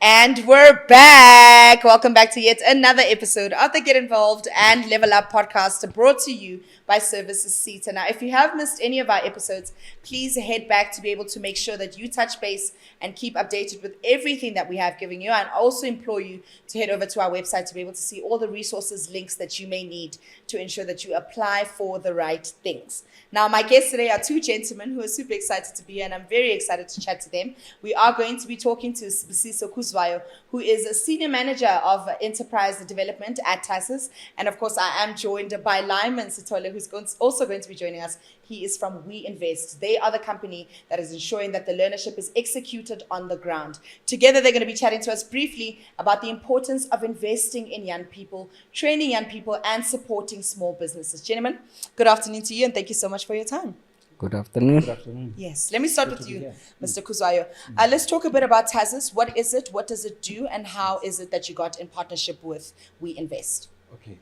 And we're back. Welcome back to yet another episode of the Get Involved and Level Up podcast, brought to you by Services SETA. Now, if you have missed any of our episodes, please head back to be able to make sure that you touch base and keep updated with everything that we have given you. And also implore you to head over to our website to be able to see all the resources, links that you may need to ensure that you apply for the right things. Now, my guests today are two gentlemen who are super excited to be here, and I'm very excited to chat to them. We are going to be talking to Sibusiso Khuzwayo, who is a senior manager of enterprise development at TASEZ. And of course, I am joined by Lymon Sithole, who's also going to be joining us. He is from We Invest. They are the company that is ensuring that the learnership is executed on the ground. Together, they're going to be chatting to us briefly about the importance of investing in young people, training young people, and supporting small businesses. Gentlemen, good afternoon to you, and thank you so much for your time. Good afternoon. Good afternoon. Yes, let me start with you, Mr. Khuzwayo. Let's talk a bit about TASEZ. What is it? What does it do? And how is it that you got in partnership with We Invest? Okay.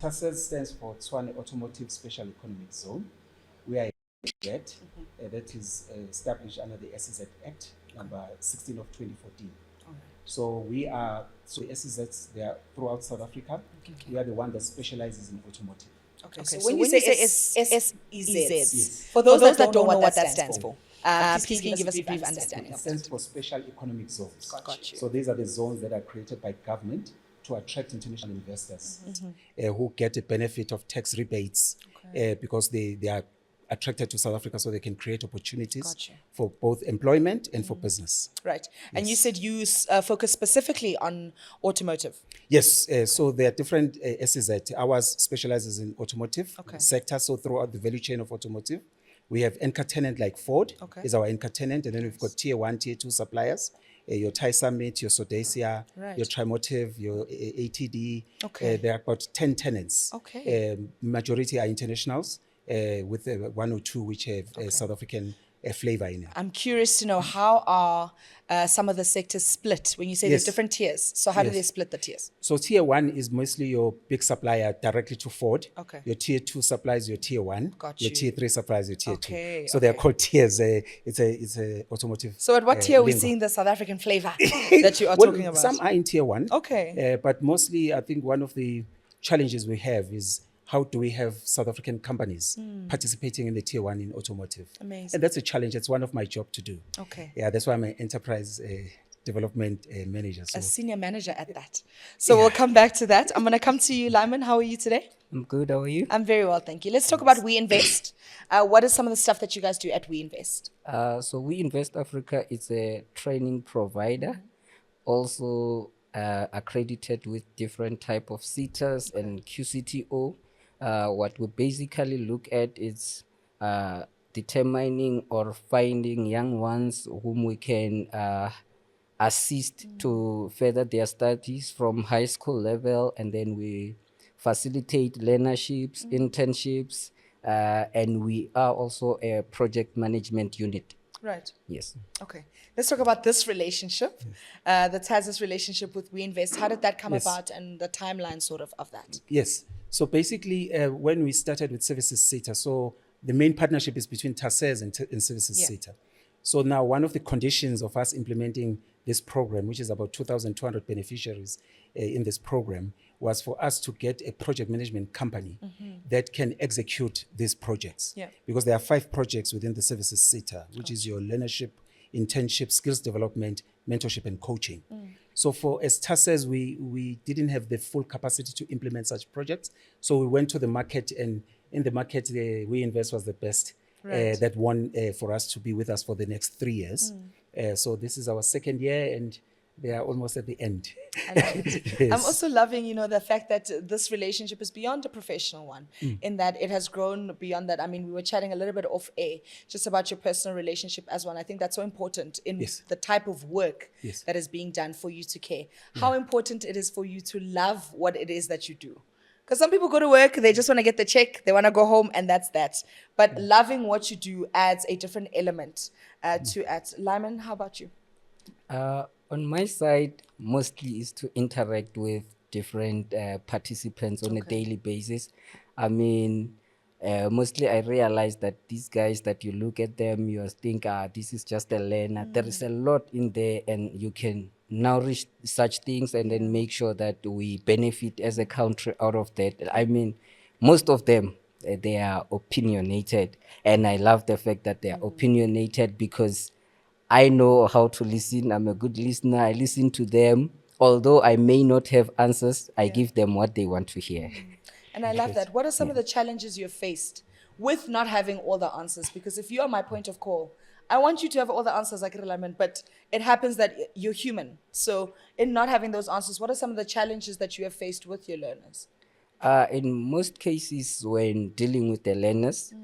TASEZ stands for Tshwane Automotive Special Economic Zone. We are that is established under the SEZ Act number 16 of 2014. So we are, so SEZs, they are throughout South Africa. Okay. We are the one that specializes in automotive. Okay, so when you say SEZ, Yes. for those that don't know what that stands for, please can you give us a brief understanding It of stands that? for special economic zones. Got you. So these are the zones that are created by government to attract international investors who get a benefit of tax rebates because they are attracted to South Africa, so they can create opportunities for both employment and for business. Right. And you said you focus specifically on automotive. Yes, so there are different SEZ. Ours specializes in automotive sector, so throughout the value chain of automotive. We have anchor tenant like Ford is our anchor tenant, and then we've got tier 1, tier 2 suppliers. Your Thai Summit, your Sodesia, your Trimotive, your ATD. There are about 10 tenants. Majority are internationals, with 1 or 2 which have South African flavor in it. I'm curious to know, how are some of the sectors split when you say there's different tiers? So how do they split the tiers? So tier 1 is mostly your big supplier directly to Ford. Your tier 2 supplies your tier 1. Your tier 3 supplies your tier 2. So they're called tiers. It's a automotive. So at what tier are we seeing the South African flavor that you are talking about? Some are in tier 1. But mostly I think one of the challenges we have is, how do we have South African companies participating in the tier 1 in automotive? Amazing. And that's a challenge. It's one of my job to do. Yeah, that's why I'm an enterprise development manager. So. A senior manager at that. So we'll come back to that. I'm going to come to you, Lymon. How are you today? I'm good. How are you? I'm very well, thank you. Let's talk about We Invest. What is some of the stuff that you guys do at We Invest? So We Invest Africa is a training provider, also accredited with different type of SETAs and QCTO. What we basically look at is determining or finding young ones whom we can assist to further their studies from high school level, and then we facilitate learnerships, internships, and we are also a project management unit. Right. Yes. Okay. Let's talk about this relationship, the TASEZ relationship with We Invest. How did that come about, and the timeline sort of that? Yes. So basically, when we started with Services SETA, so the main partnership is between TASEZ and Services SETA. So now one of the conditions of us implementing this program, which is about 2,200 beneficiaries in this program, was for us to get a project management company that can execute these projects. Because there are 5 projects within the Services SETA, which is your learnership, internship, skills development, mentorship, and coaching. So for as TASEZ, we didn't have the full capacity to implement such projects. So we went to the market, and in the market, We Invest was the best that won for us to be with us for the next 3 years. So this is our 2nd year, and they are almost at the end. I love it. I'm also loving, the fact that this relationship is beyond a professional one, in that it has grown beyond that. I mean, we were chatting a little bit off air just about your personal relationship as one. I think that's so important in the type of work that is being done for you to care. How important it is for you to love what it is that you do. Because some people go to work, they just want to get the check, they want to go home, and that's that. But loving what you do adds a different element to it. Lymon, how about you? On my side, mostly is to interact with different participants on a daily basis. I mean, mostly I realize that these guys that you look at them, you think, this is just a learner. There is a lot in there, and you can nourish such things and then make sure that we benefit as a country out of that. I mean, most of them, they are opinionated, and I love the fact that they are opinionated because I know how to listen. I'm a good listener. I listen to them. Although I may not have answers, I give them what they want to hear. And I love that. What are some of the challenges you've faced with not having all the answers? Because if you are my point of call, I want you to have all the answers like Lymon, but it happens that you're human. So in not having those answers, what are some of the challenges that you have faced with your learners? In most cases, when dealing with the learners,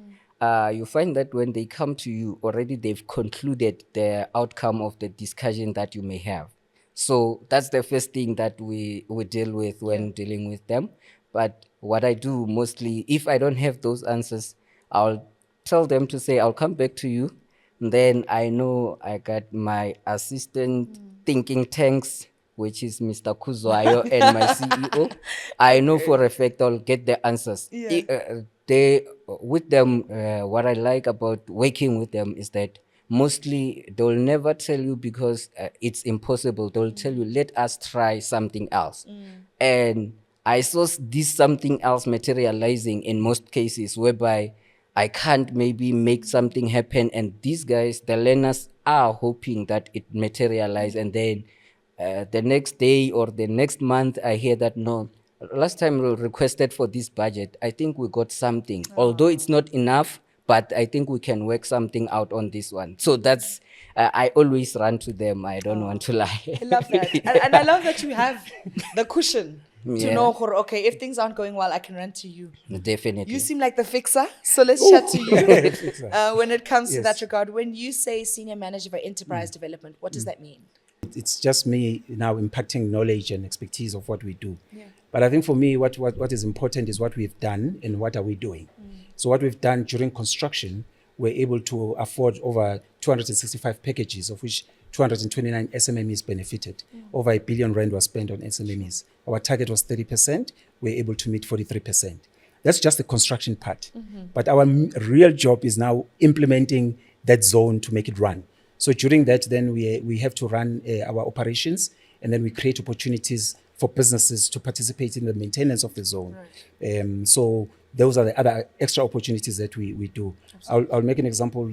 you find that when they come to you, already they've concluded the outcome of the discussion that you may have. So that's the first thing that we deal with when dealing with them. But what I do mostly, if I don't have those answers, I'll tell them to say, I'll come back to you. Then I know I got my assistant thinking tanks, which is Mr. Khuzwayo and my CEO. I know for a fact I'll get the answers. With them, what I like about working with them is that mostly they'll never tell you because it's impossible. They'll tell you, let us try something else. And I saw this something else materializing in most cases, whereby I can't maybe make something happen, and these guys, the learners, are hoping that it materialize, and then the next day or the next month I hear that, no, last time we requested for this budget, I think we got something, although it's not enough, but I think we can work something out on this one. So that's I always run to them. I don't want to lie. I love that. And I love that you have the cushion to know, okay, if things aren't going well, I can run to you. Definitely. You seem like the fixer, so let's chat to you when it comes to that regard. When you say senior manager for enterprise development, what does that mean? It's just me now impacting knowledge and expertise of what we do. But I think for me, what is important is what we've done and what are we doing. So what we've done during construction, we're able to afford over 265 packages, of which 229 SMMEs benefited. Over R1 billion was spent on SMMEs. Our target was 30%. We're able to meet 43%. That's just the construction part. But our real job is now implementing that zone to make it run. So during that, then we have to run our operations, and then we create opportunities for businesses to participate in the maintenance of the zone. So those are the other extra opportunities that we do. I'll make an example.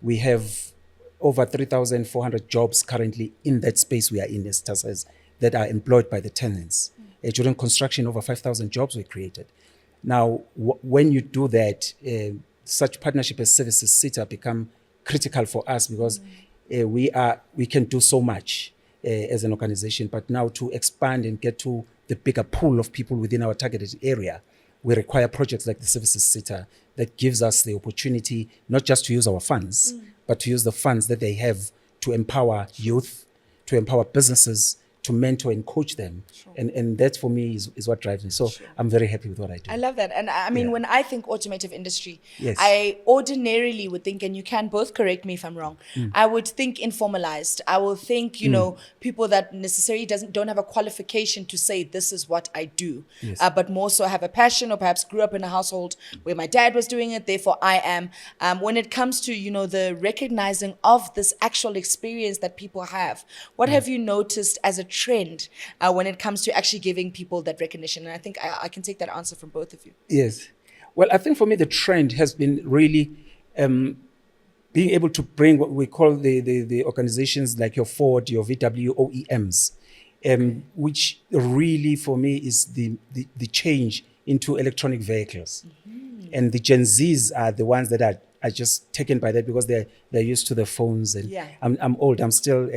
We have over 3,400 jobs currently in that space we are in as TASEZ that are employed by the tenants. During construction, over 5,000 jobs were created. Now, when you do that, such partnership as Services SETA become critical for us because we can do so much as an organization, but now to expand and get to the bigger pool of people within our targeted area, we require projects like the Services SETA that gives us the opportunity not just to use our funds, but to use the funds that they have to empower youth, to empower businesses, to mentor and coach them. And that for me is what drives me. So I'm very happy with what I do. I love that. And I mean, when I think automotive industry, I ordinarily would think, and you can both correct me if I'm wrong, I would think informalized. I will think, you know, people that necessarily don't have a qualification to say this is what I do, but more so have a passion or perhaps grew up in a household where my dad was doing it, therefore I am. When it comes to, you know, the recognizing of this actual experience that people have, what have you noticed as a trend when it comes to actually giving people that recognition? And I think I can take that answer from both of you. Yes. Well, I think for me, the trend has been really being able to bring what we call the organizations like your Ford, your VW, OEMs, which really for me is the change into electronic vehicles. And the Gen Zs are the ones that are just taken by that because they're used to the phones. And I'm old. I'm still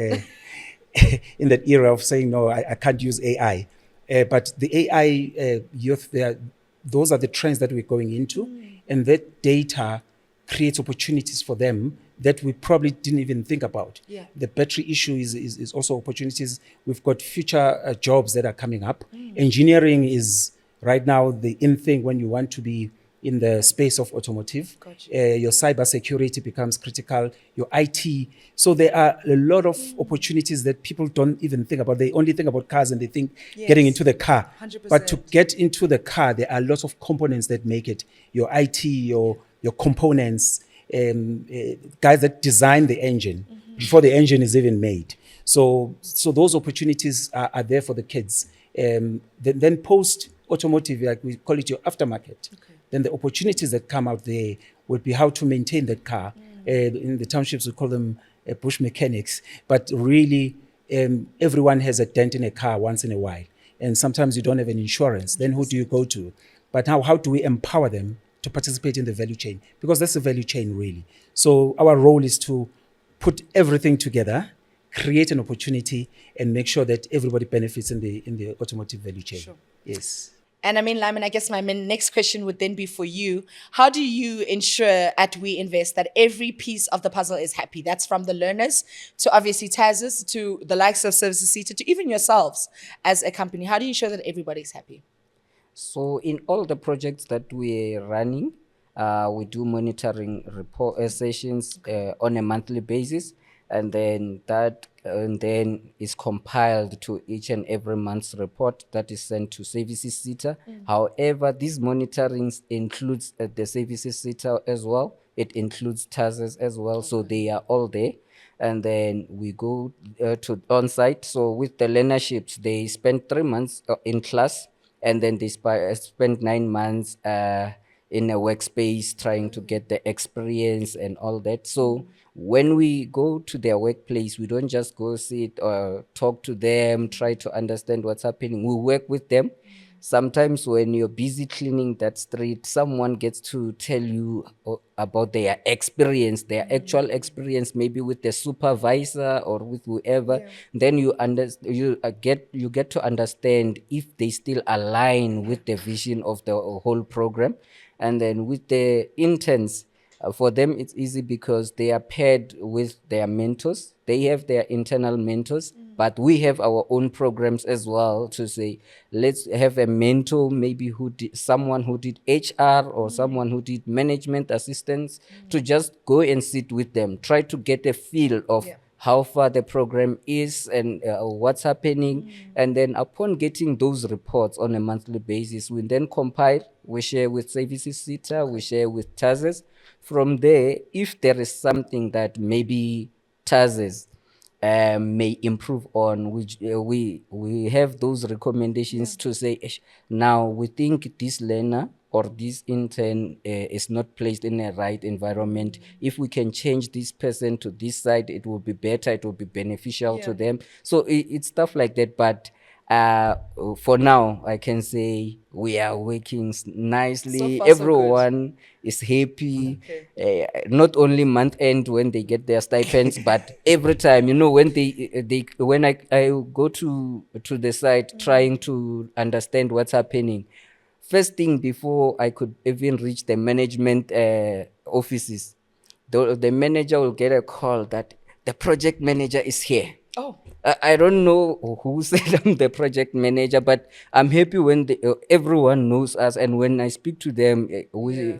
in that era of saying, no, I can't use AI. But the AI youth, those are the trends that we're going into. And that data creates opportunities for them that we probably didn't even think about. The battery issue is also opportunities. We've got future jobs that are coming up. Engineering is right now the in thing when you want to be in the space of automotive. Your cybersecurity becomes critical, your IT. So there are a lot of opportunities that people don't even think about. They only think about cars and they think getting into the car. 100%. But to get into the car, there are lots of components that make it. Your IT, your components, guys that design the engine before the engine is even made. So those opportunities are there for the kids. Then post automotive, like we call it your aftermarket. Then the opportunities that come out there would be how to maintain that car. In the townships, we call them bush mechanics. But really, everyone has a dent in a car once in a while. And sometimes you don't have an insurance. Then who do you go to? But now, how do we empower them to participate in the value chain? Because that's the value chain, really. So our role is to put everything together, create an opportunity, and make sure that everybody benefits in the automotive value chain. Sure. Yes. And I mean, Lymon, I guess my next question would then be for you. How do you ensure at We Invest that every piece of the puzzle is happy? That's from the learners to obviously TASEZ to the likes of Services SETA to even yourselves as a company. How do you ensure that everybody's happy? So in all the projects that we're running, we do monitoring report sessions on a monthly basis, and then is compiled to each and every month's report that is sent to Services SETA. However, this monitoring includes the Services SETA as well. It includes TASEZ as well, so they are all there. And then we go to on-site. So with the learnerships, they spend 3 months in class, and then they spend 9 months in a workspace trying to get the experience and all that. So when we go to their workplace, we don't just go sit or talk to them, try to understand what's happening. We work with them. Sometimes when you're busy cleaning that street, someone gets to tell you about their experience, their actual experience, maybe with the supervisor or with whoever. Then you get to understand if they still align with the vision of the whole program. And then with the interns, for them it's easy because they are paired with their mentors. They have their internal mentors, but we have our own programs as well to say, let's have a mentor, maybe someone who did HR or someone who did management assistance, to just go and sit with them, try to get a feel of how far the program is and what's happening. And then upon getting those reports on a monthly basis, we then compile, we share with Services SETA, we share with TASEZ. From there, if there is something that maybe TASEZ may improve on, which we have those recommendations to say, now we think this learner or this intern is not placed in a right environment. If we can change this person to this side, it will be better, it will be beneficial to them. So it's stuff like that. But for now, I can say we are working nicely. So far, so Everyone is happy. Not only month end when they get their stipends, but every time, when I go to the site trying to understand what's happening. First thing, before I could even reach the management offices, the manager will get a call that the project manager is here. Oh. I don't know who said I'm the project manager, but I'm happy when everyone knows us. And when I speak to them, we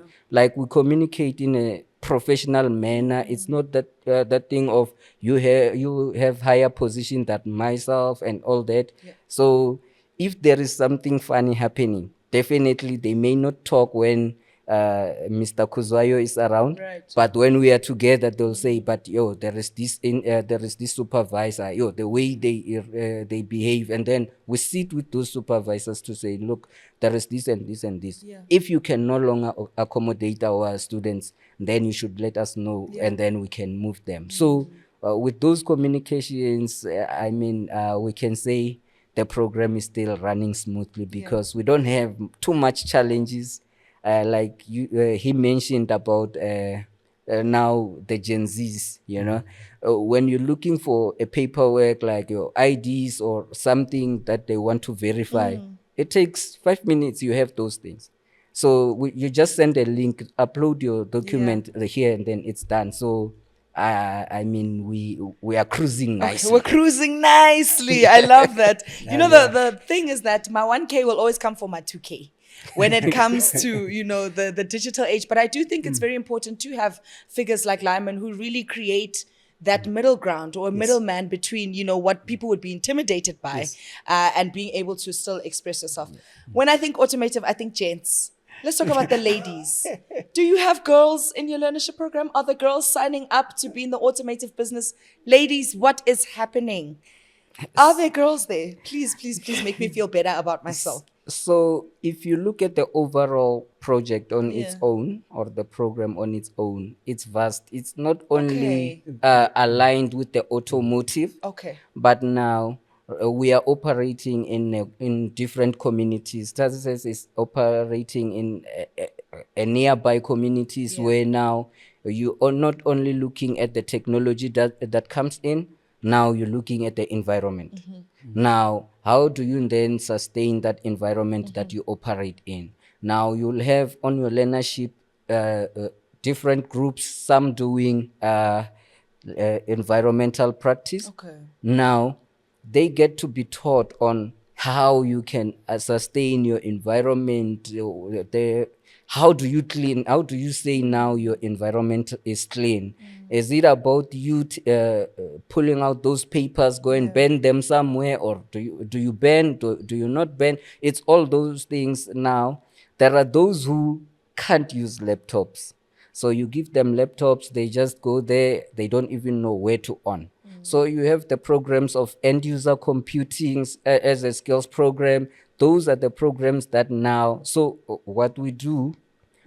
communicate in a professional manner. It's not that thing of you have higher position than myself and all that. So if there is something funny happening, definitely they may not talk when Mr. Khuzwayo is around, but when we are together, they'll say, "But there is this supervisor. The way they behave." And then we sit with those supervisors to say, "Look, there is this and this and this. If you can no longer accommodate our students, then you should let us know, and then we can move them." So with those communications, we can say the program is still running smoothly because we don't have too much challenges. Like he mentioned about now the Gen Zs, when you're looking for a paperwork like your IDs or something that they want to verify, it takes 5 minutes, you have those things. So you just send a link, upload your document here, and then it's done. So we are cruising nicely. We're cruising nicely. I love that. The thing is that my 1K will always come for my 2K when it comes to, the digital age. But I do think it's very important to have figures like Lymon who really create that middle ground or middleman between, what people would be intimidated by and being able to still express yourself. When I think automotive, I think gents. Let's talk about the ladies. Do you have girls in your learnership program? Are the girls signing up to be in the automotive business? Ladies, what is happening? Are there girls there? Please, please, please make me feel better about myself. So if you look at the overall project on its Yeah. own, or the program on its own, it's vast. It's not only Okay. aligned with the automotive, Okay. but now we are operating in different communities. TASEZ is operating in a nearby communities, Yeah. where now you are not only looking at the technology that comes in, now you're looking at the environment. Now, how do you then sustain that environment that you operate in? Now, you'll have on your learnership different groups, some doing environmental practice. Okay. Now, they get to be taught on how you can sustain your environment. How do you clean? How do you say now your environment is clean? Is it about you pulling out those papers, go and burn them somewhere, or do you burn? Do you not burn? It's all those things now. There are those who can't use laptops. So you give them laptops, they just go there, they don't even know where to on. So you have the programs of end user computing as a skills program. Those are the programs that now, so what we do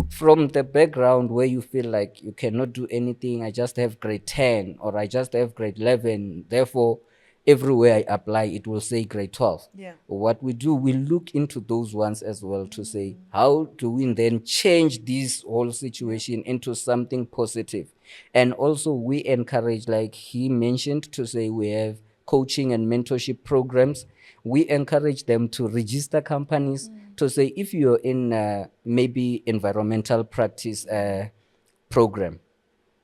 from the background where you feel like you cannot do anything, I just have grade 10 or I just have grade 11, therefore everywhere I apply, it will say grade 12. Yeah. What we do, we look into those ones as well to say, how do we then change this whole situation into something positive? And also we encourage, like he mentioned, to say we have coaching and mentorship programs. We encourage them to register companies to say, if you're in maybe environmental practice program,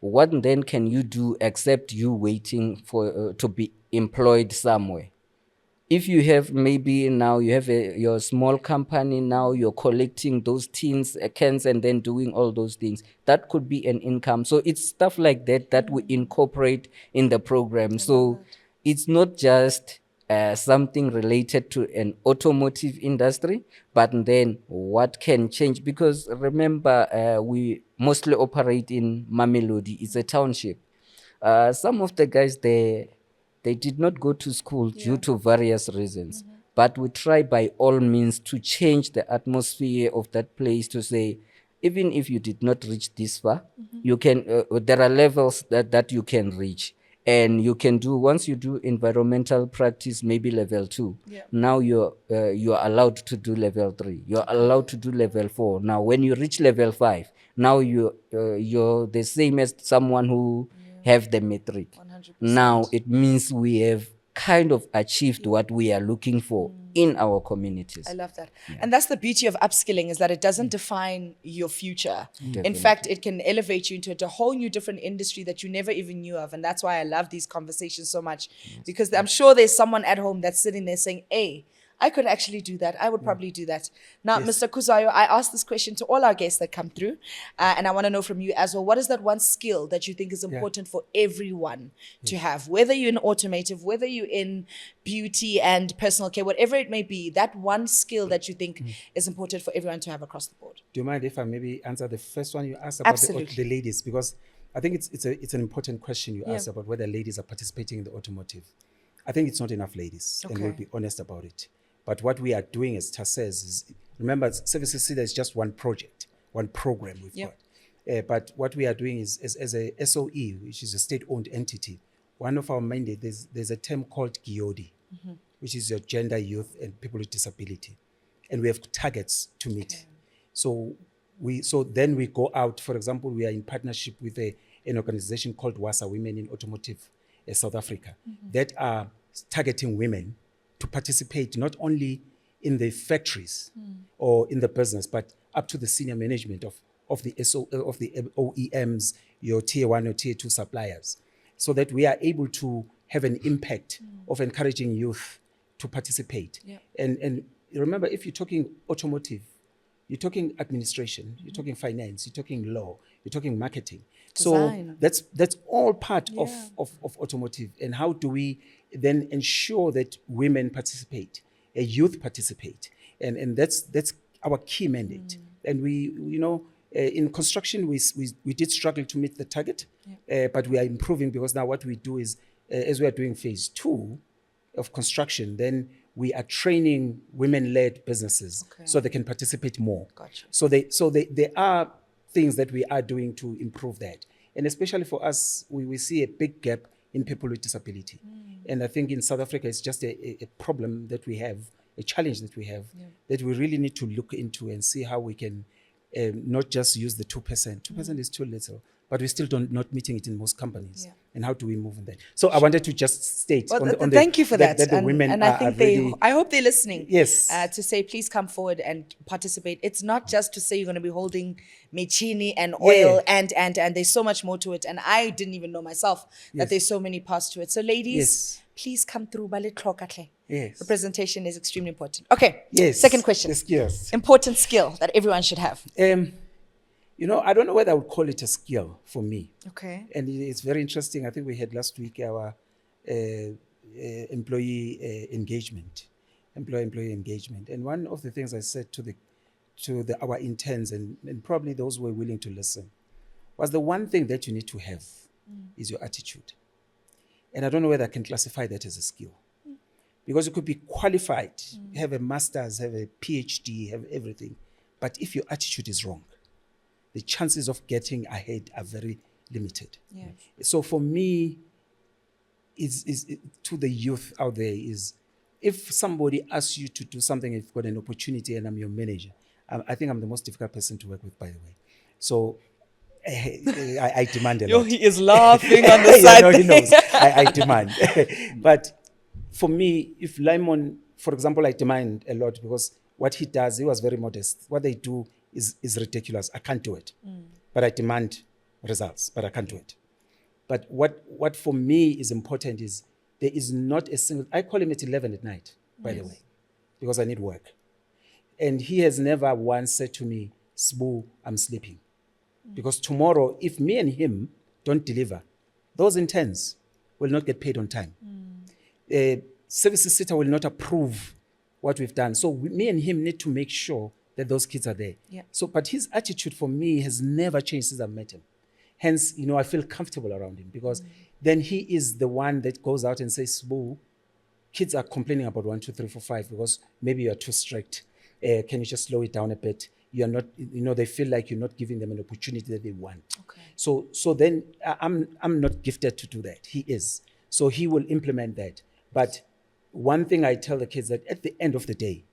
what then can you do except you waiting for to be employed somewhere? If you have maybe now you have your small company, now you're collecting those tins, cans, and then doing all those things, that could be an income. So it's stuff like that that we incorporate in the program. So it's not just something related to an automotive industry, but then what can change? Because remember, we mostly operate in Mamelodi. It's a township. Some of the guys there, they did not go to school due to various reasons. But we try by all means to change the atmosphere of that place to say, even if you did not reach this far, you can, there are levels that you can reach. And you can do, once you do environmental practice, maybe level 2. Yeah. Now you're allowed to do level 3. You're allowed to do level 4. Now, when you reach level 5, now you're the same as someone who have the metric. 100%. Now it means we have kind of achieved what we are looking for in our communities. I love that. And that's the beauty of upskilling, is that it doesn't define your future. In Definitely. fact, it can elevate you into a whole new different industry that you never even knew of. And that's why I love these conversations so much, because I'm sure there's someone at home that's sitting there saying, hey, I could actually do that. I would probably do that. Now, Mr. Khuzwayo, I asked this question to all our guests that come through, and I want to know from you as well, what is that one skill that you think is important for everyone to have, whether you're in automotive, whether you're in beauty and personal care, whatever it may be, that one skill that you think is important for everyone to have across the board? Do you mind if I maybe answer the first one you asked about Absolutely. the ladies? Because I think it's an important question you asked about whether ladies are participating in the automotive. I think it's not enough ladies, and we'll be honest about it. But what we are doing as TASEZ is, remember, Services SETA is just one project, one program we've got. But what we are doing is, as a SOE, which is a state-owned entity, one of our mandates, there's a term called GIODI, which is your gender, youth, and people with disability. And we have targets to meet. So then we go out, for example, we are in partnership with an organization called WASA, Women in Automotive South Africa, that are targeting women to participate not only in the factories or in the business, but up to the senior management of the OEMs, your tier 1 or tier 2 suppliers, so that we are able to have an impact of encouraging youth to participate. And remember, if you're talking automotive, you're talking administration, you're talking finance, you're talking law, you're talking marketing. Design. So that's all part of automotive. And how do we then ensure that women participate, youth participate? And that's our key mandate. And we, in construction, we did struggle to meet the target, but we are improving because now what we do is, as we are doing phase 2 of construction, then we are training women-led businesses so they can participate more. Gotcha. So there are things that we are doing to improve that. And especially for us, we see a big gap in people with disability. And I think in South Africa, it's just a problem that we have, a challenge that we have, that we really need to look into and see how we can not just use the 2%. 2% is too little, but we're still not meeting it in most companies. And how do we move on that? So I wanted to just state thank you for that. That the women and are, I think really, I hope they're listening. Yes. To say, please come forward and participate. It's not just to say you're going to be holding mechini and oil and there's so much more to it. And I didn't even know myself that there's so many parts to it. So ladies, please come through. Yes. Representation is extremely important. Okay. Yes. Second question. The skills. Important skill that everyone should have. I don't know whether I would call it a skill for me. Okay. And it's very interesting. I think we had last week our employee engagement. And one of the things I said to our interns and probably those who were willing to listen was the one thing that you need to have is your attitude. And I don't know whether I can classify that as a skill. Because you could be qualified, have a master's, have a PhD, have everything. But if your attitude is wrong, the chances of getting ahead are very limited. Yes. So for me, is to the youth out there is, if somebody asks you to do something, if you've got an opportunity and I'm your manager, I think I'm the most difficult person to work with, by the way. So I demand a lot. He is laughing on the side. He knows. I demand. But for me, if Lymon, for example, I demand a lot because what he does, he was very modest. What they do is ridiculous. I can't do it. But I demand results, but I can't do it. But what for me is important is there is not a single, I call him at 11 at night, by the way, because I need work. And he has never once said to me, Sbu, I'm sleeping. Because tomorrow, if me and him don't deliver, those interns will not get paid on time. Services SETA will not approve what we've done. So me and him need to make sure that those kids are there. Yeah. So, but his attitude for me has never changed since I've met him. Hence, I feel comfortable around him because then he is the one that goes out and says, Boo, kids are complaining about 1, 2, 3, 4, 5 because maybe you're too strict. Can you just slow it down a bit? You're not, they feel like you're not giving them an opportunity that they want. Okay. So then I'm not gifted to do that. He is. So he will implement that. But one thing I tell the kids that at the end of the day,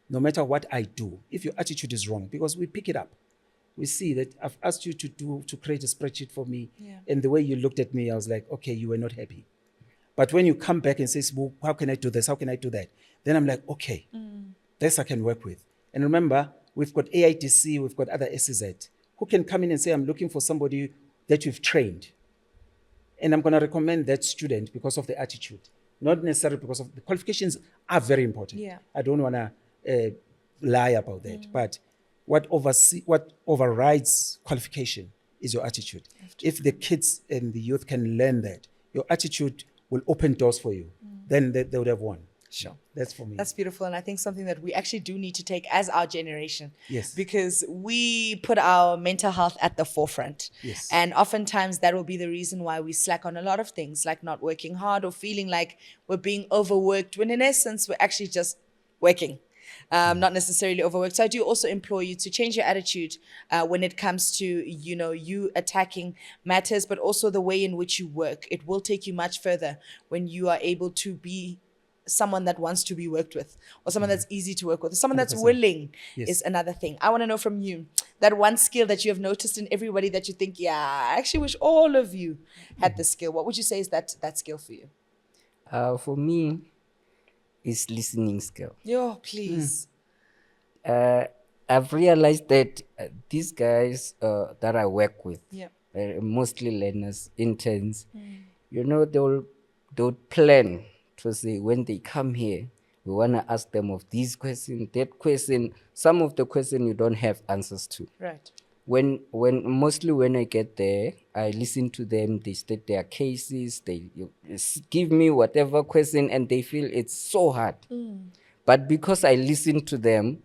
no matter what I do, if your attitude is wrong, because we pick it up, we see that I've asked you to create a spreadsheet for me, and the way you looked at me, I was like, okay, you were not happy. But when you come back and say, well, how can I do this? How can I do that? Then I'm like, okay, this I can work with. And remember, we've got AITC, we've got other SEZ, who can come in and say, I'm looking for somebody that you've trained. And I'm going to recommend that student because of the attitude, not necessarily because of the qualifications are very important. Yeah. I don't want to lie about that. But what overrides qualification is your attitude. If the kids and the youth can learn that, your attitude will open doors for you. Then they would have won. Sure. That's for me. That's beautiful. And I think something that we actually do need to take as our generation. Yes. Because we put our mental health at the forefront. Yes. And oftentimes that will be the reason why we slack on a lot of things, like not working hard or feeling like we're being overworked, when in essence, we're actually just working. Not necessarily overworked. So I do also implore you to change your attitude when it comes to, you attacking matters, but also the way in which you work. It will take you much further when you are able to be someone that wants to be worked with, or someone that's easy to work with, or someone that's 100%. willing. Yes. Is another thing. I want to know from you, that one skill that you have noticed in everybody that you think, I actually wish all of you had this skill. What would you say is that skill for you? For me, it's listening skill. Yo, please. I've realized that these guys that I work with, mostly learners, interns, they'll plan to say, when they come here, we want to ask them of these questions, that question. Some of the questions you don't have answers to. Right. Mostly when I get there, I listen to them, they state their cases, they give me whatever question, and they feel it's so hard. But because I listen to them,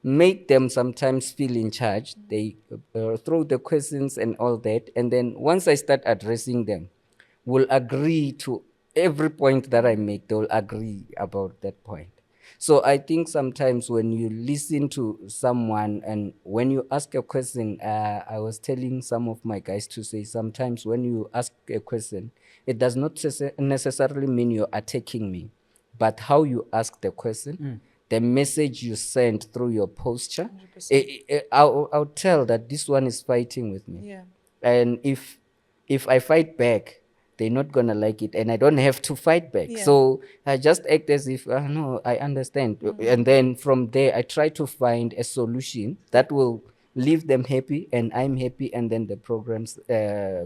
make them sometimes feel in charge. They throw the questions and all that. And then once I start addressing them, will agree to every point that I make. They will agree about that point. So I think sometimes when you listen to someone and when you ask a question, I was telling some of my guys to say sometimes when you ask a question, it does not necessarily mean you're attacking me, but how you ask the question, the message you send through your posture, I'll tell that this one is fighting with me. Yeah. And if I fight back, they're not gonna like it, and I don't have to fight back. Yeah. So I just act as if no, I understand, and then from there I try to find a solution that will leave them happy and I'm happy, and then the programs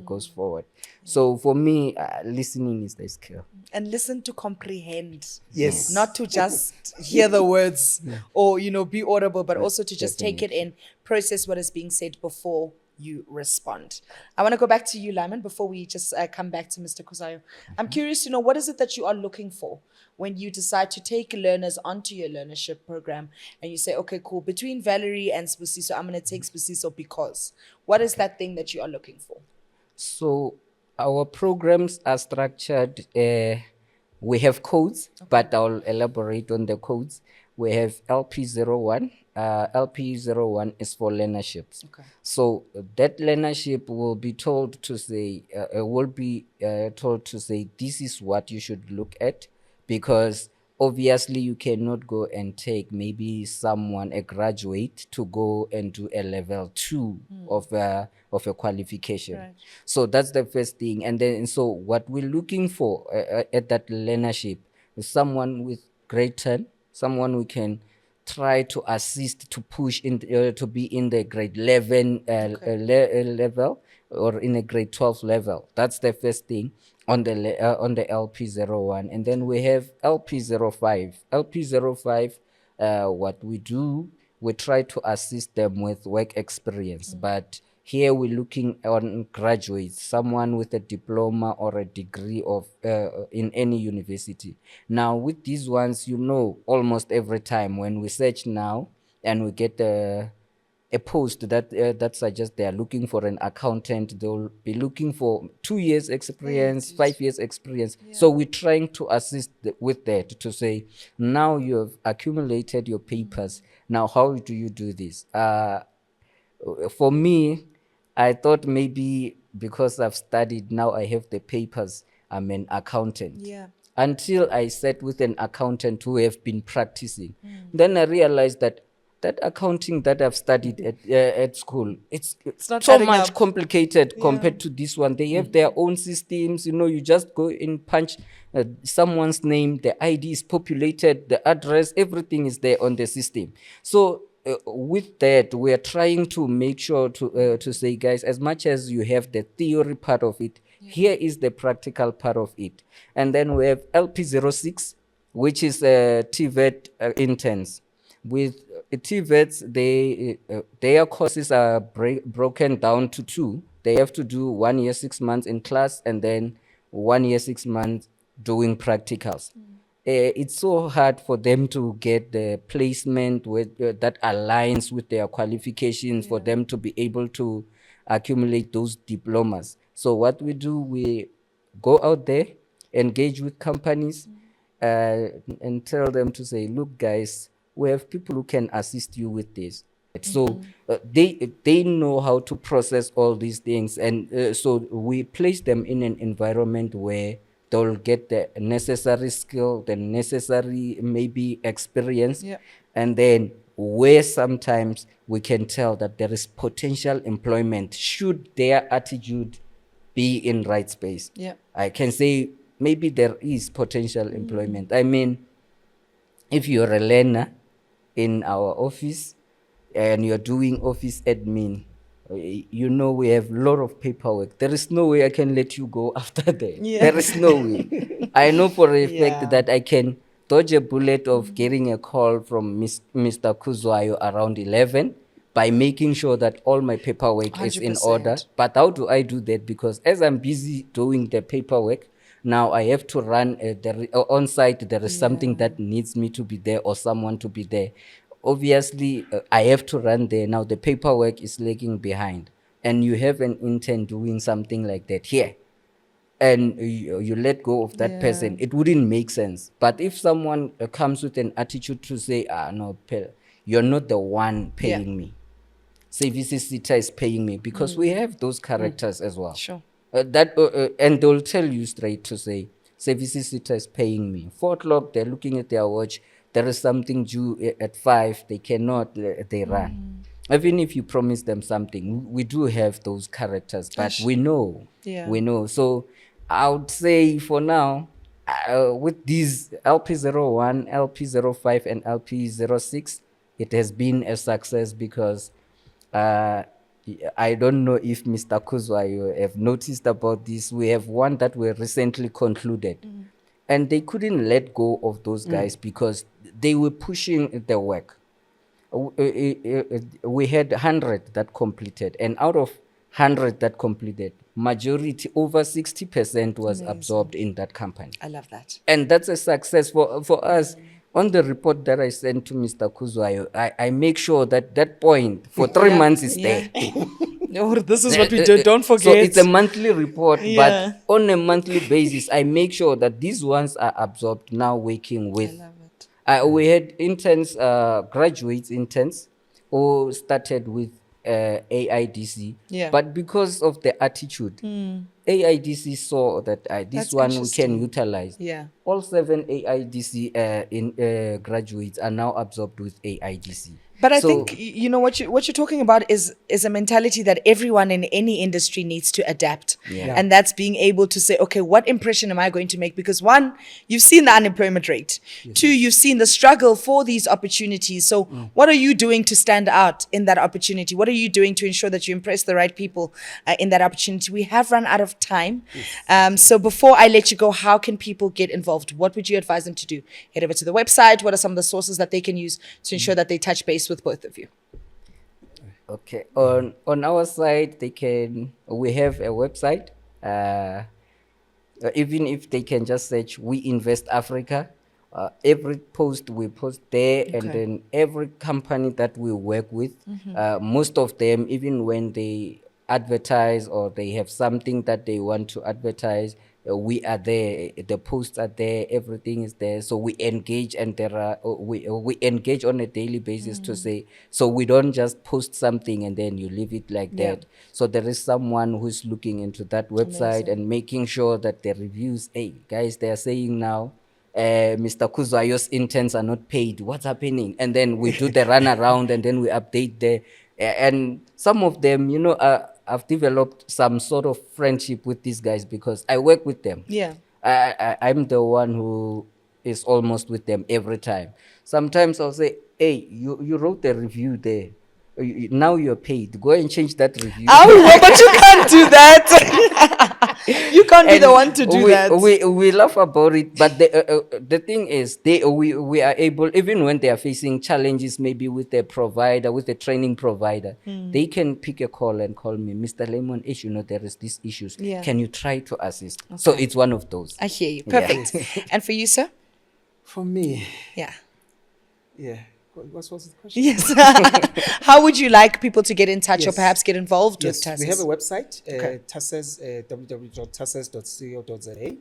goes forward. So for me, listening is the skill. And listen to comprehend. Yes. Not to just hear the words or, be audible, but also to just take it in, process what is being said before you respond. I want to go back to you, Lymon, before we just come back to Mr. Khuzwayo. I'm curious to know, what is it that you are looking for when you decide to take learners onto your learnership program and you say, okay, cool, between Valerie and Sibusiso, I'm going to take Sibusiso because. What is that thing that you are looking for? So our programs are structured. We have codes, but I'll elaborate on the codes. We have LP01. LP01 is for learnerships. Okay. So that learnership will be told to say, this is what you should look at, because obviously you cannot go and take maybe someone, a graduate, to go and do a level 2 of a qualification. Right. So that's the first thing. And then, so what we're looking for at that learnership is someone with grade 10, someone we can try to assist to push in to be in the grade 11 level, or in a grade 12 level. That's the first thing on the LP01. And then we have LP05. LP05, what we do, we try to assist them with work experience, but here we're looking on graduates, someone with a diploma or a degree of in any university. Now, with these ones, almost every time when we search now and we get a post that suggests they are looking for an accountant, they'll be looking for 2 years experience, 5 years experience. So we're trying to assist with that, to say, now you have accumulated your papers. Now, how do you do this? For me, I thought maybe because I've studied, now I have the papers, I'm an accountant. Yeah. Until I sat with an accountant who have been practicing. Then I realized that accounting that I've studied at school, it's not so adding much up. complicated compared to this one. They have their own systems. You just go in, punch someone's name, the ID is populated, the address, everything is there on the system. So with that, we are trying to make sure to say, guys, as much as you have the theory part of it, here is the practical part of it. And then we have LP06, which is TVET interns. With TVETs, their courses are broken down to 2. They have to do 1 year, 6 months in class, and then 1 year, 6 months doing practicals. It's so hard for them to get the placement that aligns with their qualifications, for them to be able to accumulate those diplomas. So what we do, we go out there, engage with companies, and tell them to say, look, guys, we have people who can assist you with this. So they know how to process all these things, and so we place them in an environment where they'll get the necessary skill, the necessary maybe experience, and then where sometimes we can tell that there is potential employment should their attitude be in right space. I can say maybe there is potential employment. I mean, if you're a learner in our office and you're doing office admin, we have a lot of paperwork. There is no way I can let you go after that. There is no way. I know for a fact that I can dodge a bullet of getting a call from Mr. Khuzwayo around 11 by making sure that all my paperwork is in 100%. order. But how do I do that? Because as I'm busy doing the paperwork, now I have to run on site. There is something that needs me to be there or someone to be there. obviously I have to run there. Now the paperwork is lagging behind, and you have an intern doing something like that here, and you let go of that person, it wouldn't make sense. But if someone comes with an attitude to say, no, you're not the one paying me. Services SETA is paying me, because we have those characters as well. Sure. And they'll tell you straight to say, Services SETA is paying me. 4 o'clock, they're looking at their watch. There is something due at 5. They cannot, they run. Even if you promise them something, we do have those characters, but we know. We know. So I would say for now, with these LP01, LP05, and LP06, it has been a success, because I don't know if Mr. Khuzwayo have noticed about this. We have one that we recently concluded, and they couldn't let go of those guys because they were pushing the work. We had 100 that completed, and out of 100 that completed, majority, over 60% was absorbed in that company. I love that. And that's a success for us. On the report that I sent to Mr. Khuzwayo, I make sure that that point for 3 months is there. Oh, this is what we do. Don't forget. So it's a monthly report, but on a monthly basis, I make sure that these ones are absorbed, now working with. I love it. We had interns, graduates interns, who started with AIDC, but because of the attitude, AIDC saw that this one we can utilize. All 7 AIDC graduates are now absorbed with AIDC. But I think, you know, what you're talking about is a mentality that everyone in any industry needs to adapt. And that's being able to say, okay, what impression am I going to make? Because 1, you've seen the unemployment rate. 2, you've seen the struggle for these opportunities. So what are you doing to stand out in that opportunity? What are you doing to ensure that you impress the right people in that opportunity? We have run out of time. So before I let you go, how can people get involved? What would you advise them to do? Head over to the website. What are some of the sources that they can use to ensure that they touch base with both of you? Okay, on our side, we have a website. Even if they can just search "We Invest Africa," every post we post there, and then every company that we work with, most of them, even when they advertise or they have something that they want to advertise, we are there. The posts are there. Everything is there. So we engage, and we engage on a daily basis to say. So we don't just post something and then you leave it like that. So there is someone who's looking into that website and making sure that the reviews. Hey guys, they are saying now, Mr. Khuzwayo's interns are not paid. What's happening? And then we do the run around, and then we update there. And some of them, you know, I've developed some sort of friendship with these guys because I work with them. I'm the one who is almost with them every time. Sometimes I'll say, hey, you wrote a review there. Now you're paid. Go and change that review. Oh, but you can't do that. You can't be the one to do that. We laugh about it, but the thing is, we are able, even when they are facing challenges, maybe with their provider, with the training provider, they can pick a call and call me, Mr. Lymon, you know, there is these issues. Can you try to assist? So it's one of those. I hear you. Perfect. And for you, sir? For me, yeah. What was the question? Yes. How would you like people to get in touch or perhaps get involved with TASEZ? We have a website, TASEZ, www.tasez.co.za.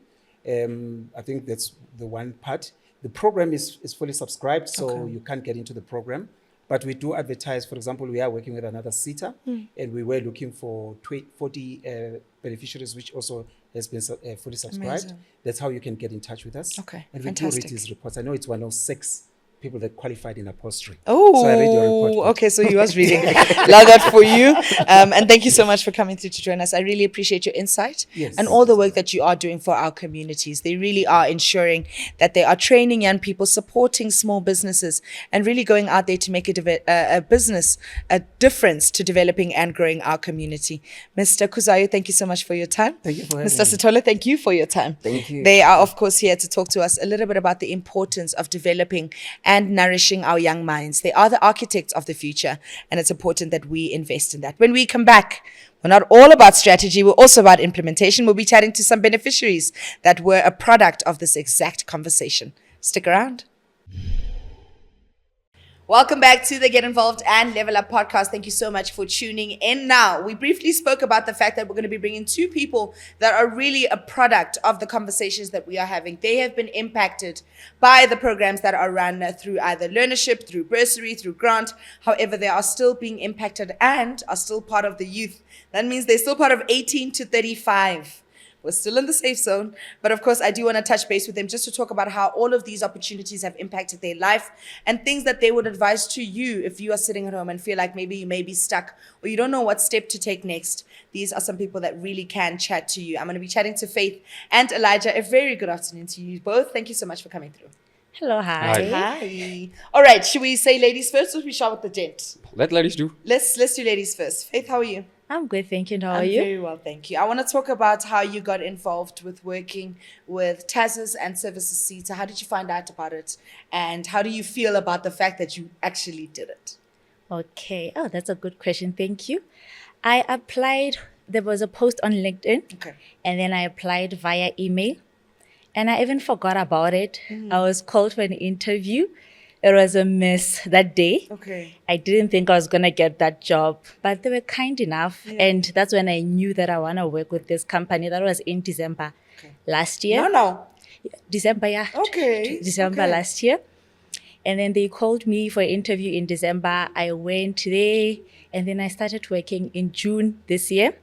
I think that's the one part. The program is fully subscribed, so you can't get into the program. But we do advertise. For example, we are working with another SETA, and we were looking for 40 beneficiaries, which also has been fully subscribed. Amazing. That's how you can get in touch with us. And we do read these reports. I know it's 106 people that qualified in upholstery. Oh, so I read your report. Okay, so you was reading. Love that for you. And thank you so much for coming through to join us. I really appreciate your insight and all the work that you are doing for our communities. They really are ensuring that they are training young people, supporting small businesses, and really going out there to make a business a difference to developing and growing our community. Mr. Khuzwayo, thank you so much for your time. Thank you for having Mr. Sithole, thank you for your time. Thank you. They are, of course, here to talk to us a little bit about the importance of developing and nourishing our young minds. They are the architects of the future, and it's important that we invest in that. When we come back, we're not all about strategy, we're also about implementation. We'll be chatting to some beneficiaries that were a product of this exact conversation. Stick around. Welcome back to the Get Involved and Level Up podcast. Thank you so much for tuning in. Now, we briefly spoke about the fact that we're going to be bringing two people that are really a product of the conversations that we are having. They have been impacted by the programs that are run through either learnership, through bursary, through grant. However, they are still being impacted and are still part of the youth. That means they're still part of 18 to 35. We're still in the safe zone. But of course, I do want to touch base with them just to talk about how all of these opportunities have impacted their life and things that they would advise to you if you are sitting at home and feel like maybe you may be stuck or you don't know what step to take next. These are some people that really can chat to you. I'm going to be chatting to Faith and Elijah. A very good afternoon to you both. Thank you so much for coming through. Hello, hi. Hi. All right. Should we say ladies first or should we start with the gent? Let ladies do. Let's do ladies first. Faith, how are you? I'm good, thank you. How are I'm you? very well, thank you. I want to talk about how you got involved with working with TASEZ and Services SETA. How did you find out about it? And how do you feel about the fact that you actually did it? Okay. Oh, that's a good question. Thank you. I applied, there was a post on LinkedIn, Okay. and then I applied via email, and I even forgot about it. I was called for an interview. It was a mess that day. Okay. I didn't think I was going to get that job, but they were kind enough. Yeah. And that's when I knew that I want to work with this company. That was in December last year. No. December, yeah. Okay. December Okay. last year. And then they called me for an interview in December. I went there, and then I started working in June this year.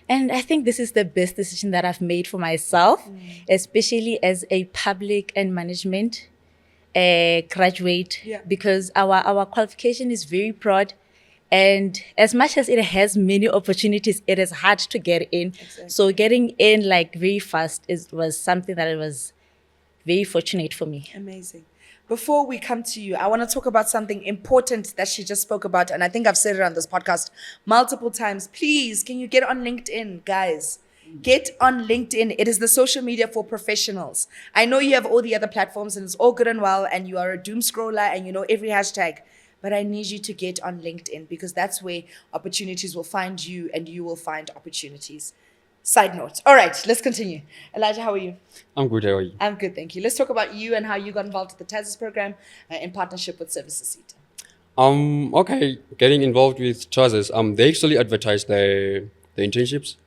And I think this is the best decision that I've made for myself, especially as a public and management graduate, Yeah. because our qualification is very broad. And as much as it has many opportunities, it is hard to get in. Exactly. So getting in like very fast was something that was very fortunate for me. Amazing. Before we come to you, I want to talk about something important that she just spoke about. And I think I've said it on this podcast multiple times. Please, can you get on LinkedIn, guys? Get on LinkedIn. It is the social media for professionals. I know you have all the other platforms and it's all good and well and you are a doom scroller and you know every hashtag, but I need you to get on LinkedIn because that's where opportunities will find you and you will find opportunities. Side note. All right, let's continue. Elijah, how are you? I'm good. How are you? I'm good, thank you. Let's talk about you and how you got involved with the TASEZ program in partnership with Services SETA. Okay. Getting involved with TASEZ. They actually advertise the internships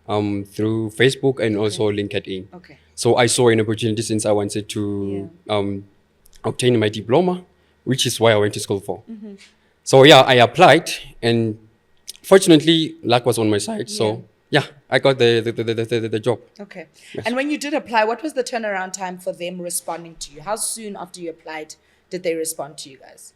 through Facebook and also LinkedIn. Okay. So I saw an opportunity since I wanted to obtain my diploma, which is why I went to school for. So yeah, I applied and fortunately luck was on my side. So yeah, I got the job. Okay. Yes. And when you did apply, what was the turnaround time for them responding to you? How soon after you applied did they respond to you guys?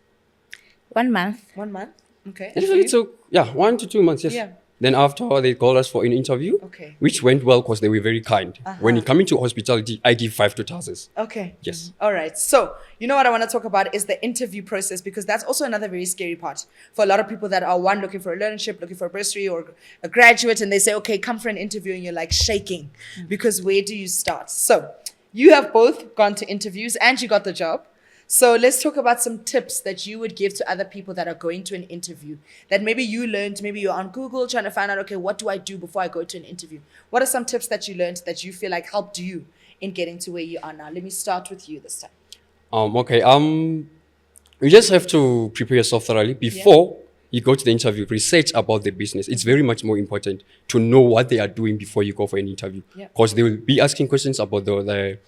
1 month. 1 month? Okay. It usually took 1 to 2 months. Yes. Yeah. Then after they called us for an interview, Okay. which went well because they were very kind. When you come into hospitality, I give 5 to TASEZ. Okay. Yes. All right. So, you know what I want to talk about is the interview process because that's also another very scary part for a lot of people that are looking for a learnership, looking for a bursary or a graduate and they say, okay, come for an interview and you're like shaking because where do you start? So, you have both gone to interviews and you got the job. So let's talk about some tips that you would give to other people that are going to an interview that maybe you learned, maybe you're on Google trying to find out, okay, what do I do before I go to an interview? What are some tips that you learned that you feel like helped you in getting to where you are now? Let me start with you this time. Okay. You just have to prepare yourself thoroughly before you go to the interview. Research about the business. It's very much more important to know what they are doing before you go for an interview, because they will be asking questions about the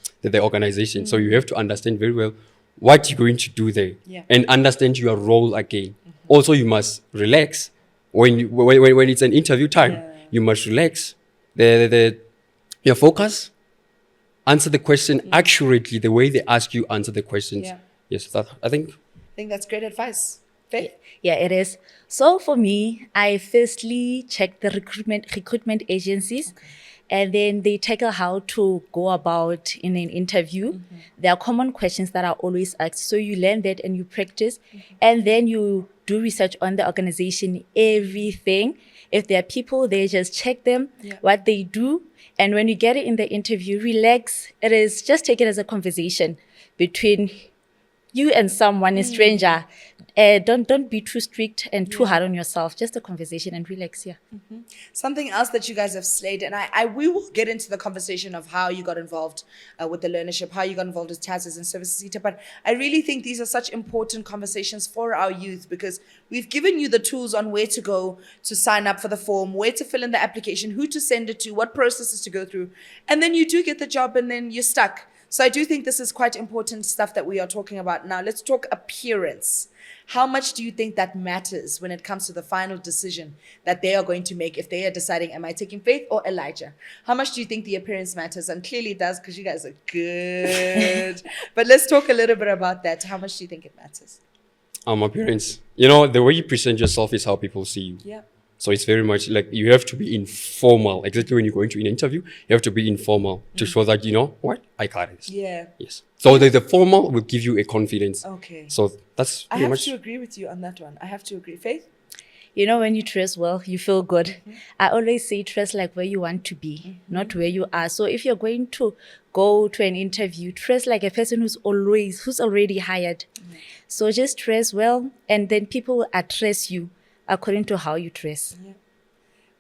organization. So you have to understand very well what you're going to do there and understand your role again. Also, you must relax when it's an interview time. You must relax. Your focus. Answer the question accurately, the way they ask you. Answer the questions. Yeah. Yes, I think that's great advice. Faith? Yeah, it is. So for me, I firstly checked the recruitment agencies. And then they tackle how to go about in an interview. There are common questions that are always asked. So you learn that and you practice. And then you do research on the organization, everything. If there are people, they just check them, what they do. And when you get it in the interview, relax. It is just take it as a conversation between you and someone, a stranger. don't be too strict and too hard on yourself. Just a conversation and relax. Yeah. Something else that you guys have slayed, and we will get into the conversation of how you got involved with the learnership, how you got involved with TASEZ and Services SETA, but I really think these are such important conversations for our youth because we've given you the tools on where to go to sign up for the form, where to fill in the application, who to send it to, what processes to go through, and then you do get the job and then you're stuck. So I do think this is quite important stuff that we are talking about now. Let's talk appearance. How much do you think that matters when it comes to the final decision that they are going to make if they are deciding, am I taking Faith or Elijah? How much do you think the appearance matters? And clearly it does because you guys are good. But let's talk a little bit about that. How much do you think it matters? Appearance. You know, the way you present yourself is how people see you. Yeah. So it's very much like you have to be informal. Exactly when you're going to an interview, you have to be informal to show that, you know what, I got this. Yeah. Yes. So the formal will give you a confidence. Okay. So that's I pretty have much. to agree with you on that one. I have to agree. Faith? You know, when you dress well, you feel good. I always say dress like where you want to be, not where you are. So if you're going to go to an interview, dress like a person who's already hired. So just dress well, and then people will address you according to how you dress. Yeah.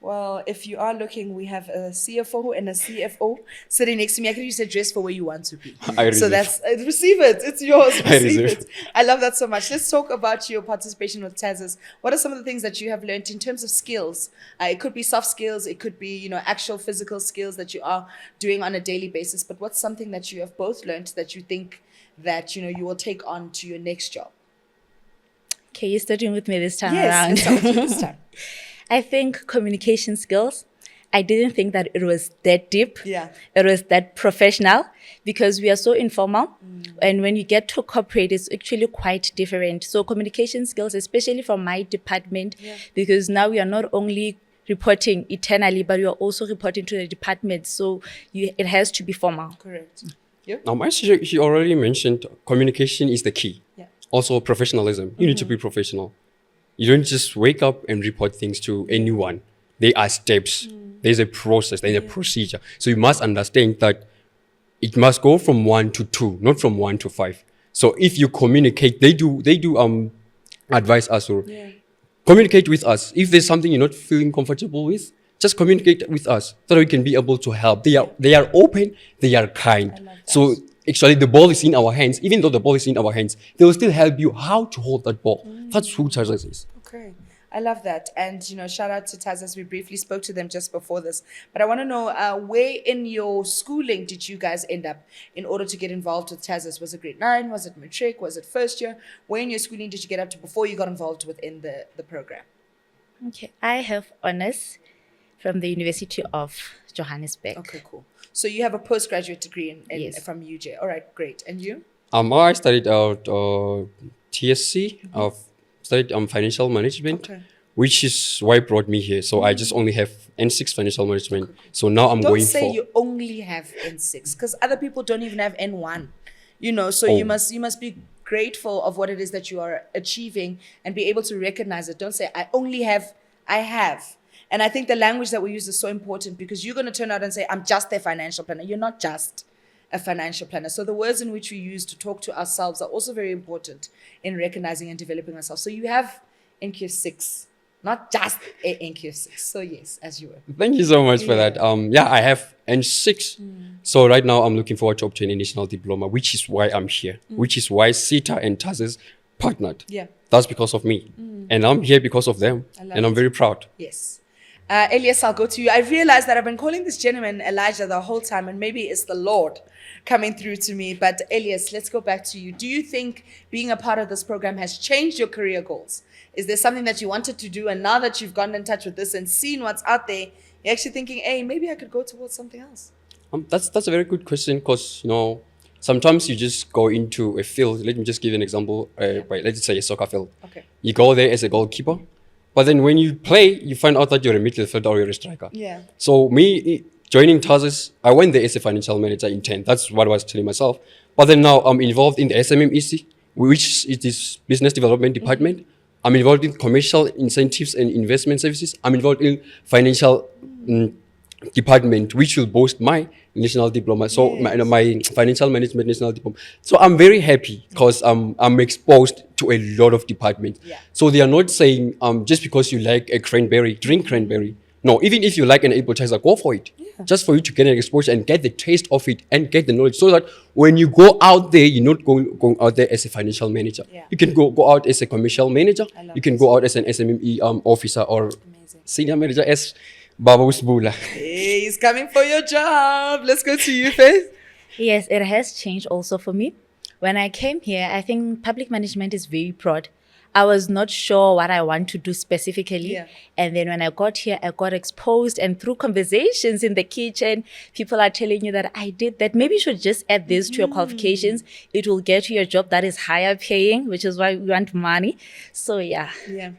Well, if you are looking, we have a CFO and a CFO sitting next to me. I could use a dress for where you want to be. So that's, receive it. It's yours. Receive it. I love that so much. Let's talk about your participation with TASEZ. What are some of the things that you have learned in terms of skills? It could be soft skills. It could be, actual physical skills that you are doing on a daily basis. But what's something that you have both learned that you think that, you will take on to your next job? Okay, you're starting with me this time Yes, around. let's start with you this time. I think communication skills. I didn't think that it was that deep. Yeah. It was that professional because we are so informal. And when you get to corporate, it's actually quite different. So communication skills, especially from my department, because now we are not only reporting eternally, but we are also reporting to the department. So it has to be formal. Correct. As she already mentioned, communication is the key. Yeah. Also, professionalism. You need to be professional. You don't just wake up and report things to anyone. There are steps. There's a process. There's a procedure. So you must understand that it must go from 1 to 2, not from 1 to 5. So if you communicate, they do advise us or communicate with us. If there's something you're not feeling comfortable with, just communicate with us so that we can be able to help. They are open. They are kind. So actually, the ball is in our hands. Even though the ball is in our hands, they will still help you how to hold that ball. That's who TASEZ is. Okay. I love that. And, shout out to TASEZ. We briefly spoke to them just before this. But I want to know, where in your schooling did you guys end up in order to get involved with TASEZ? Was it grade 9? Was it matric? Was it first year? Where in your schooling did you get up to before you got involved within the program? Okay, I have honors from the University of Johannesburg. Okay, cool. So you have a postgraduate degree Yes. from UJ. All right, great. And you? I studied out TSC. I've studied financial management, which is why brought me here. So I just only have N6 financial management. So now I'm Don't going say for. you only have N6 because other people don't even have N1. So you must be grateful of what it is that you are achieving and be able to recognize it. Don't say I only have. I have. And I think the language that we use is so important because you're going to turn out and say, I'm just a financial planner. You're not just a financial planner. So the words in which we use to talk to ourselves are also very important in recognizing and developing ourselves. So you have NQ6, not just a NQ6. So yes, as you were. Thank you so much for that. I have N6. So right now I'm looking forward to obtaining a national diploma, which is why I'm here, which is why SETA and TASEZ partnered. Yeah. That's because of me. And I'm here because of them. And I'm very proud. Yes. Elias, I'll go to you. I realized that I've been calling this gentleman Elijah the whole time, and maybe it's the Lord coming through to me. But Elias, let's go back to you. Do you think being a part of this program has changed your career goals? Is there something that you wanted to do, and now that you've gotten in touch with this and seen what's out there, you're actually thinking, hey, maybe I could go towards something else? That's a very good question because, sometimes you just go into a field. Let me just give you an example. Let's say a soccer field. Okay. You go there as a goalkeeper. But then when you play, you find out that you're a midfielder or you're a striker. Yeah. So me joining TASEZ, I went there as a financial manager in 10. That's what I was telling myself. But then now I'm involved in the SMMEC, which is this business development department. I'm involved in commercial incentives and investment services. I'm involved in financial department, which will boast my national diploma. So my financial management national diploma. So I'm very happy because I'm exposed to a lot of departments. Yeah. So they are not saying just because you like a cranberry, drink cranberry. No, even if you like an appetizer, go for it. Just for you to get an exposure and get the taste of it and get the knowledge, so that when you go out there, you're not going out there as a financial manager. Yeah. You can go out as a commercial manager. love You can this. go out as an SMME officer or Amazing. senior manager as Baba Usbula. Hey, he's coming for your job. Let's go to you, Faith. Yes, it has changed also for me. When I came here, I think public management is very broad. I was not sure what I want to do specifically. Yeah. And then when I got here, I got exposed, and through conversations in the kitchen, people are telling you that I did that. Maybe you should just add this to your qualifications. It will get you a job that is higher paying, which is why we want money. So yeah. Yeah.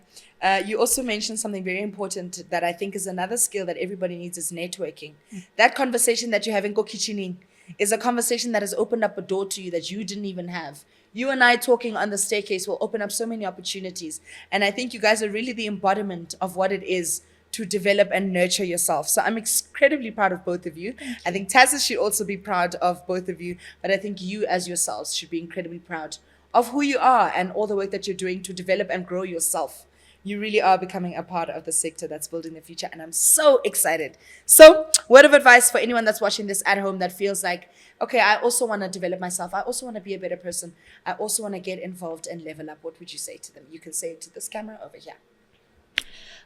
You also mentioned something very important that I think is another skill that everybody needs is networking. That conversation that you have in Kokichinini is a conversation that has opened up a door to you that you didn't even have. You and I talking on the staircase will open up so many opportunities. And I think you guys are really the embodiment of what it is to develop and nurture yourself. So I'm incredibly proud of both of you. I think TASEZ should also be proud of both of you, but I think you as yourselves should be incredibly proud of who you are and all the work that you're doing to develop and grow yourself. You really are becoming a part of the sector that's building the future, and I'm so excited. So, word of advice for anyone that's watching this at home that feels like, okay, I also want to develop myself. I also want to be a better person. I also want to get involved and level up. What would you say to them? You can say it to this camera over here.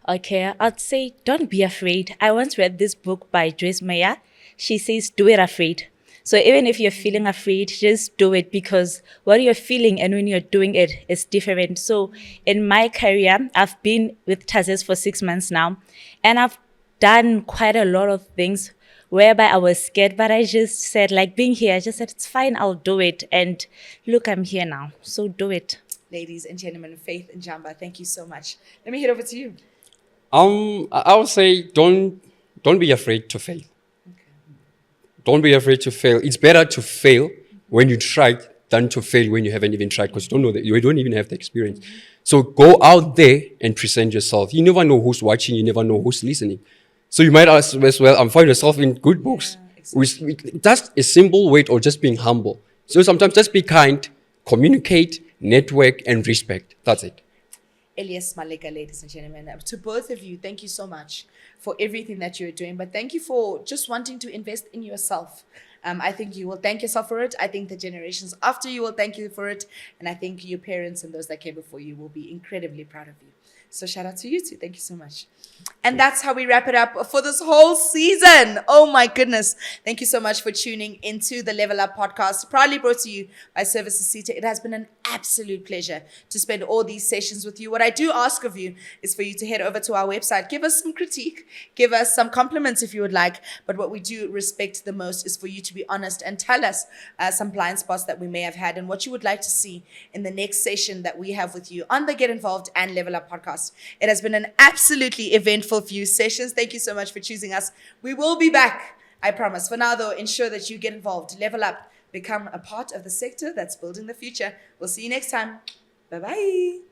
Okay, I'd say don't be afraid. I once read this book by Joyce Meyer. She says, do it afraid. So even if you're feeling afraid, just do it, because what you're feeling and when you're doing it is different. So in my career, I've been with TASEZ for 6 months now, and I've done quite a lot of things whereby I was scared, but I just said, like being here, I just said, it's fine, I'll do it. And look, I'm here now. So do it. Ladies and gentlemen, Faith and Jamba, thank you so much. Let me head over to you. I would say don't be afraid to fail. Don't be afraid to fail. It's better to fail when you tried than to fail when you haven't even tried, because you don't know that, you don't even have the experience. So go out there and present yourself. You never know who's watching. You never know who's listening. So you might ask as well, find yourself in good books. With just a simple way, or just being humble. So sometimes just be kind, communicate, network, and respect. That's it. Elias Maleka, ladies and gentlemen. To both of you, thank you so much for everything that you're doing, but thank you for just wanting to invest in yourself. I think you will thank yourself for it. I think the generations after you will thank you for it. And I think your parents and those that came before you will be incredibly proud of you. So shout out to you too. Thank you so much. And that's how we wrap it up for this whole season. Oh my goodness. Thank you so much for tuning into the Level Up podcast, proudly brought to you by Services SETA. It has been an absolute pleasure to spend all these sessions with you. What I do ask of you is for you to head over to our website, give us some critique, give us some compliments if you would like. But what we do respect the most is for you to be honest and tell us some blind spots that we may have had and what you would like to see in the next session that we have with you on the Get Involved and Level Up podcast. It has been an absolutely eventful few sessions. Thank you so much for choosing us. We will be back, I promise. For now, though, ensure that you get involved, level up, become a part of the sector that's building the future. We'll see you next time. Bye-bye.